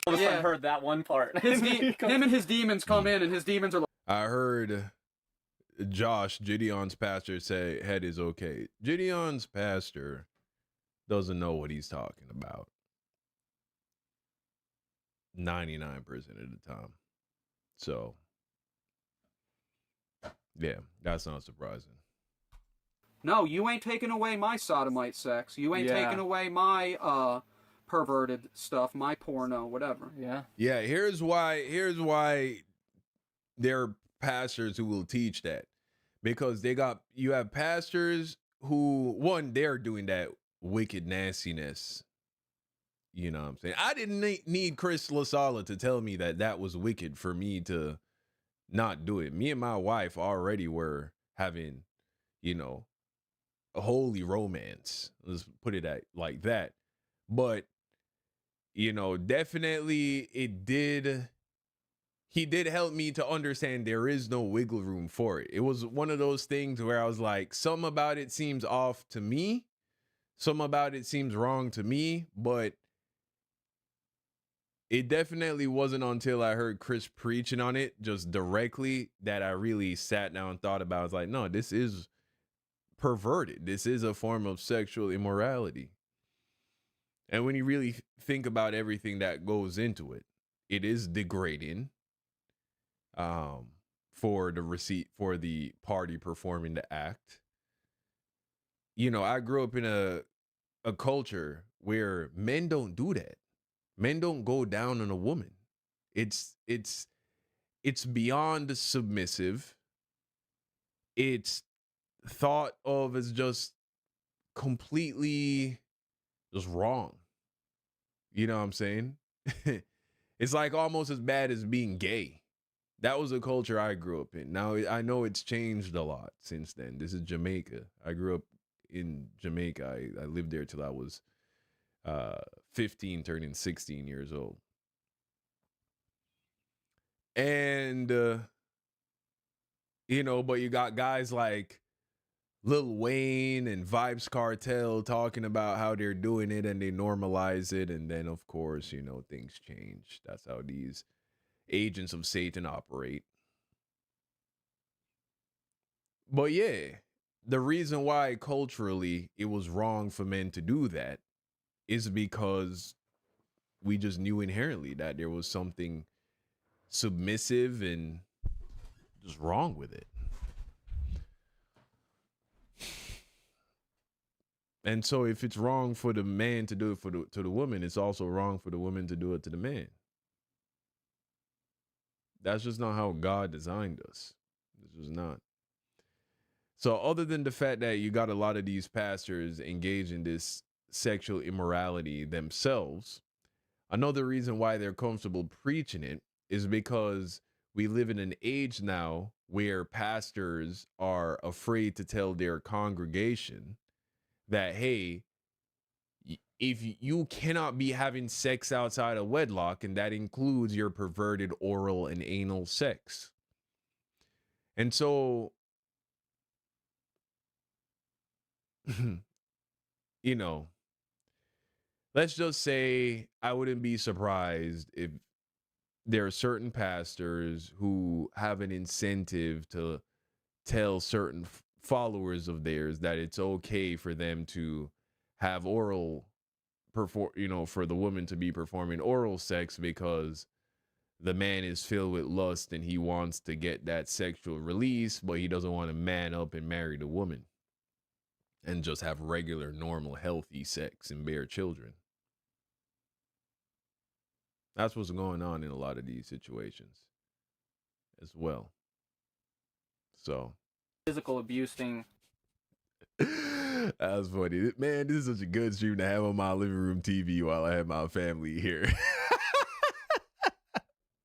All of a sudden heard that one part. him and his demons come in, and his demons are like, I heard Josh, Gideon's pastor, say head is okay. Gideon's pastor doesn't know what he's talking about 99% of the time. So, yeah, that's not surprising. no, you ain't taking away my sodomite sex. You ain't taking away my perverted stuff, my porno, whatever. Yeah, here's why there are pastors who will teach that. Because you have pastors who, one, they're doing that wicked nastiness. You know what I'm saying? I didn't need Chris LaSala to tell me that was wicked for me to not do it. Me and my wife already were having, a holy romance. Let's put it like that. But, definitely he did help me to understand there is no wiggle room for it. It was one of those things where I was like, something about it seems off to me. Something about it seems wrong to me. But it definitely wasn't until I heard Chris preaching on it just directly that I really sat down and thought about it. I was like, no, this is perverted. This is a form of sexual immorality. And when you really think about everything that goes into it, it is degrading. For the party performing the act. I grew up in a culture where men don't do that. Men don't go down on a woman. It's beyond submissive. It's thought of as just completely just wrong. You know what I'm saying? It's like almost as bad as being gay. That was a culture I grew up in. Now, I know it's changed a lot since then. This is Jamaica. I grew up in Jamaica. I lived there till I was 15, turning 16 years old. And, but you got guys like Lil Wayne and Vybz Kartel talking about how they're doing it and they normalize it. And then, of course, things change. That's how these agents of Satan operate. But yeah, the reason why culturally it was wrong for men to do that is because we just knew inherently that there was something submissive and just wrong with it. And so if it's wrong for the man to do it to the woman, it's also wrong for the woman to do it to the man. That's just not how God designed us. This is not. So other than the fact that you got a lot of these pastors engaged in this sexual immorality themselves, another reason why they're comfortable preaching it is because we live in an age now where pastors are afraid to tell their congregation that, hey, if you cannot be having sex outside of wedlock, and that includes your perverted oral and anal sex. And so, let's just say I wouldn't be surprised if there are certain pastors who have an incentive to tell certain followers of theirs that it's okay for them to have oral for the woman to be performing oral sex because the man is filled with lust and he wants to get that sexual release, but he doesn't want to man up and marry the woman and just have regular, normal, healthy sex and bear children. That's what's going on in a lot of these situations as well. So Physical abuse thing. That was funny. Man, this is such a good stream to have on my living room TV while I have my family here.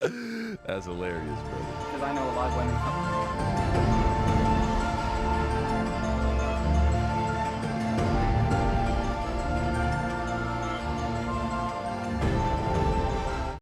That's hilarious, brother. Because I know a lot of women come